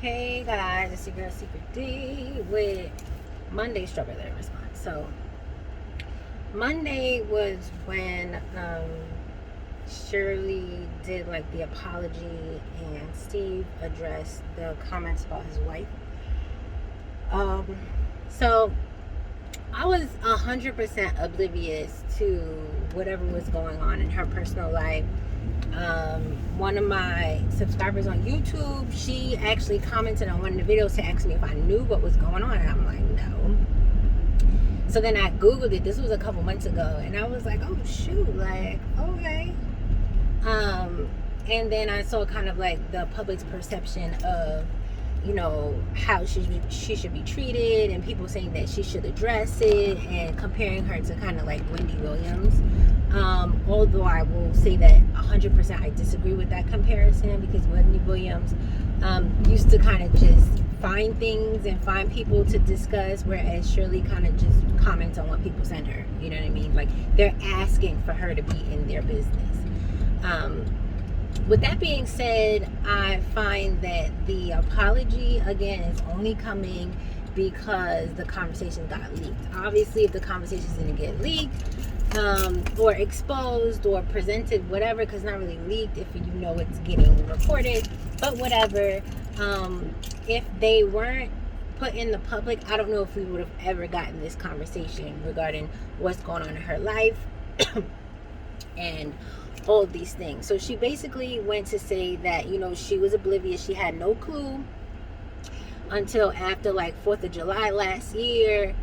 Hey guys, it's your girl SeekretD with Monday Strawberry response. So Monday was when Shirley did like the apology and Steve addressed the comments about his wife. So I was 100% oblivious to whatever was going on in her personal life. One of my subscribers on YouTube, she actually commented on one of the videos to ask me if I knew what was going on, and I'm like, no. So then I Googled it. This was a couple months ago, and I was like, oh shoot, like, okay. And then I saw kind of like the public's perception of, you know, how she should be treated, and people saying that she should address it, and comparing her to kind of like Wendy Williams. Although I will say that 100% I disagree with that comparison, because Wendy Williams used to kind of just find things and find people to discuss, whereas Shirley kind of just comments on what people send her. You know what I mean? Like, they're asking for her to be in their business. With that being said, I find that the apology, again, is only coming because the conversation got leaked. Obviously, if the conversations didn't get leaked, or exposed or presented, whatever, because not really leaked if you know it's getting recorded, but whatever, if they weren't put in the public, I don't know if we would have ever gotten this conversation regarding what's going on in her life and all of these things. So she basically went to say that, you know, she was oblivious, she had no clue until after like 4th of July last year.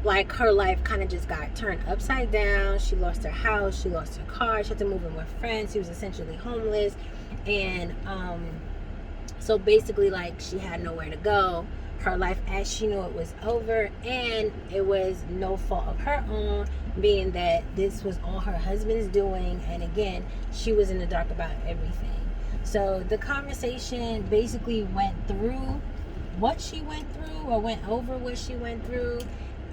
Like, her life kind of just got turned upside down. She lost her house, she lost her car, she had to move in with friends, she was essentially homeless, and so basically, like, she had nowhere to go. Her life as she knew it was over, and it was no fault of her own, being that this was all her husband's doing, and again, she was in the dark about everything. So the conversation basically went through what she went through, or went over what she went through,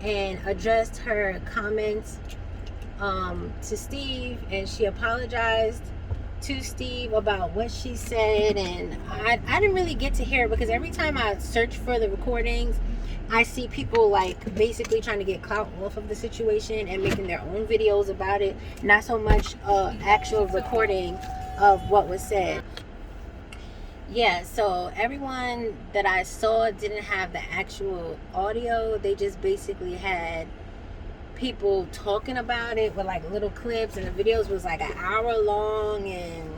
and addressed her comments to Steve, and she apologized to Steve about what she said. And I didn't really get to hear it, because every time I search for the recordings, I see people like basically trying to get clout off of the situation and making their own videos about it, not so much actual recording of what was said. Yeah, so everyone that I saw didn't have the actual audio. They just basically had people talking about it with like little clips, and the videos was like an hour long. And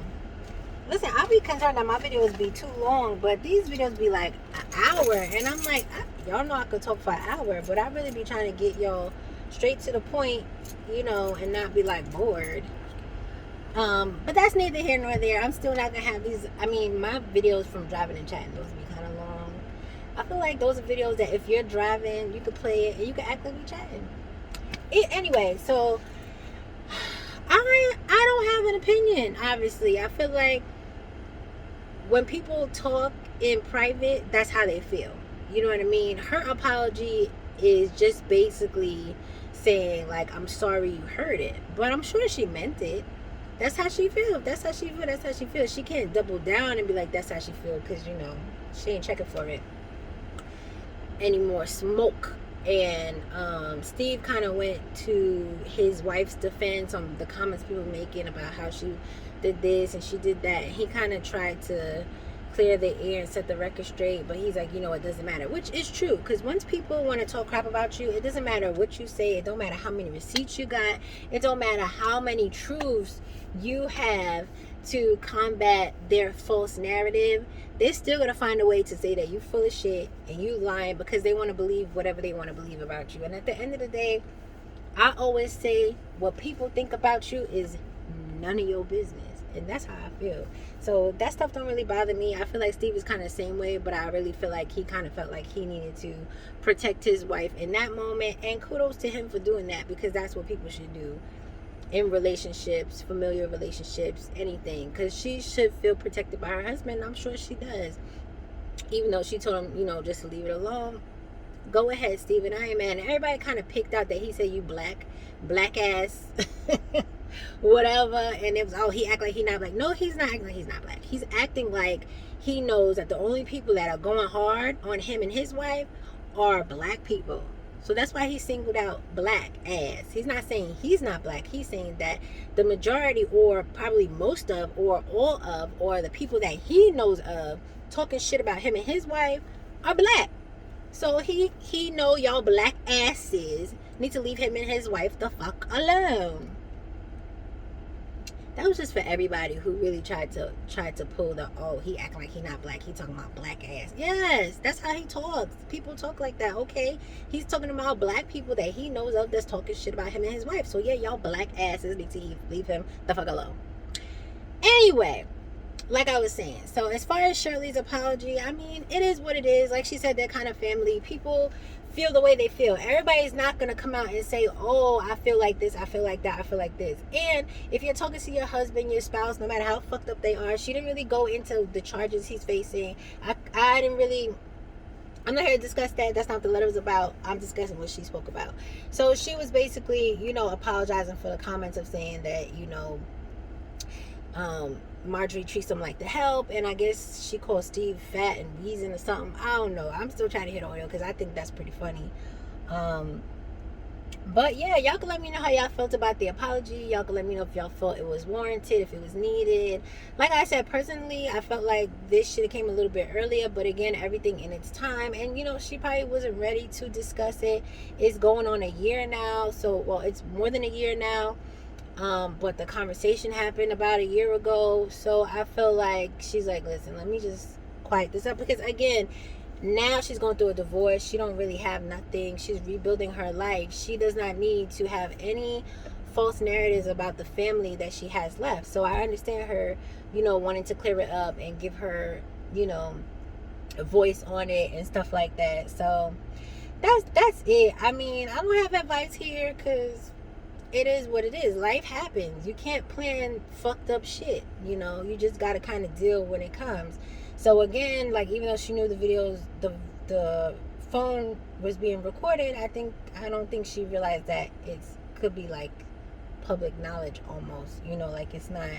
listen, I'll be concerned that my videos be too long, but these videos be like an hour, and I'm like, y'all know I could talk for an hour, but I really be trying to get y'all straight to the point, you know, and not be like bored. But that's neither here nor there. I'm still not gonna have these. I mean, my videos from driving and chatting, those be kind of long. I feel like those are videos that if you're driving, you could play it and you can act like you're chatting. Anyway, so I don't have an opinion. Obviously, I feel like when people talk in private, that's how they feel. You know what I mean? Her apology is just basically saying like, I'm sorry you heard it, but I'm sure she meant it. That's how she feels. That's how she feels. That's how she feels. She can't double down and be like, that's how she feels, because, you know, she ain't checking for it anymore. Smoke. And Steve kind of went to his wife's defense on the comments people making about how she did this and she did that. And he kind of tried to clear the air and set the record straight, but he's like, you know, it doesn't matter, which is true, because once people want to talk crap about you, it doesn't matter what you say, it don't matter how many receipts you got, it don't matter how many truths you have to combat their false narrative, they're still gonna find a way to say that you full of shit and you lying, because they want to believe whatever they want to believe about you. And at the end of the day, I always say what people think about you is none of your business. And that's how I feel. So that stuff don't really bother me. I feel like Steve is kind of the same way, but I really feel like he kind of felt like he needed to protect his wife in that moment. And kudos to him for doing that, because that's what people should do in relationships, familiar relationships, anything. Because she should feel protected by her husband. I'm sure she does. Even though she told him, you know, just to leave it alone. Go ahead, Steven. I ain't mad. And everybody kind of picked out that he said you black ass whatever. And it was, oh, he act like he not black. No, he's not acting like he's not black. He's acting like he knows that the only people that are going hard on him and his wife are black people. So that's why he singled out black ass. He's not saying he's not black. He's saying that the majority, or probably most of, or all of, or the people that he knows of talking shit about him and his wife are black. So he know y'all black asses need to leave him and his wife the fuck alone. That was just for everybody who really tried to pull the, oh, he acting like he not black, he talking about black ass. Yes, that's how he talks. People talk like that. Okay, he's talking about black people that he knows of that's talking shit about him and his wife. So yeah, y'all black asses need to leave him the fuck alone. Anyway, like I was saying, so as far as Shirley's apology, I mean, it is what it is. Like she said, they're kind of family. People feel the way they feel. Everybody's not going to come out and say, oh, I feel like this, I feel like that, I feel like this. And if you're talking to your husband, your spouse, no matter how fucked up they are, she didn't really go into the charges he's facing. I didn't really, I'm not here to discuss that. That's not what the letter was about. I'm discussing what she spoke about. So she was basically, you know, apologizing for the comments of saying that, you know, Marjorie treats him like the help, and I guess she called Steve fat and wheezing or something. I don't know. I'm still trying to hear the audio because I think that's pretty funny. But yeah, y'all can let me know how y'all felt about the apology. Y'all can let me know if y'all felt it was warranted, if it was needed. Like I said, personally, I felt like this should have came a little bit earlier, but again, everything in its time. And you know, she probably wasn't ready to discuss it. It's going on a year now, so well, it's more than a year now. But the conversation happened about a year ago, so I feel like she's like, listen, let me just quiet this up, because again, now she's going through a divorce. She don't really have nothing. She's rebuilding her life. She does not need to have any false narratives about the family that she has left. So I understand her, you know, wanting to clear it up and give her, you know, a voice on it and stuff like that. So that's it. I mean, I don't have advice here, because it is what it is. Life happens. You can't plan fucked up shit. You know, you just got to kind of deal when it comes. So again, like, even though she knew the videos, the phone was being recorded, I don't think she realized that it could be like public knowledge almost. You know, like it's not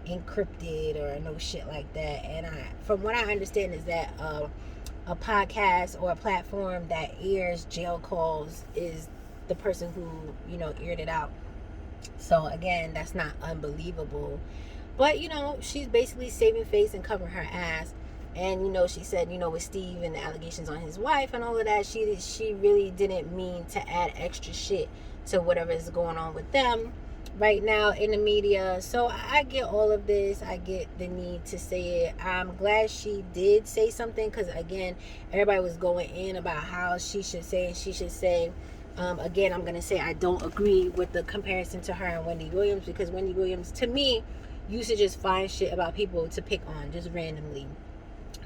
encrypted or no shit like that. And from what I understand is that a podcast or a platform that airs jail calls is the person who, you know, aired it out. So again, that's not unbelievable, but you know, she's basically saving face and covering her ass. And you know, she said, you know, with Steve and the allegations on his wife and all of that, she really didn't mean to add extra shit to whatever is going on with them right now in the media. So I get all of this. I get the need to say it. I'm glad she did say something, because again, everybody was going in about how she should say and she should say. Again, I'm going to say I don't agree with the comparison to her and Wendy Williams, because Wendy Williams, to me, used to just find shit about people to pick on just randomly,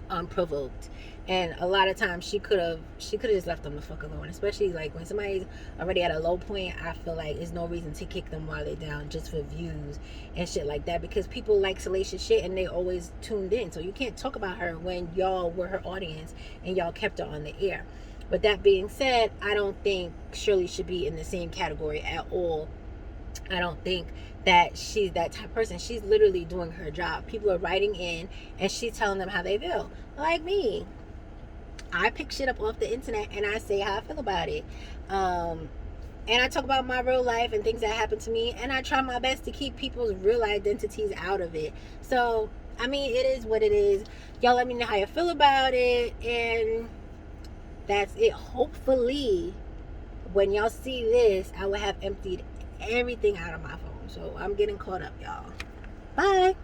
unprovoked. And a lot of times she could have just left them the fuck alone, especially like when somebody's already at a low point. I feel like there's no reason to kick them while they're down just for views and shit like that, because people like salacious shit and they always tuned in. So you can't talk about her when y'all were her audience and y'all kept her on the air. But that being said, I don't think Shirley should be in the same category at all. I don't think that she's that type of person. She's literally doing her job. People are writing in and she's telling them how they feel. Like me, I pick shit up off the internet and I say how I feel about it. And I talk about my real life and things that happen to me, and I try my best to keep people's real identities out of it. So, I mean, it is what it is. Y'all let me know how you feel about it, and that's it. Hopefully, when y'all see this, I will have emptied everything out of my phone. So I'm getting caught up, y'all. Bye.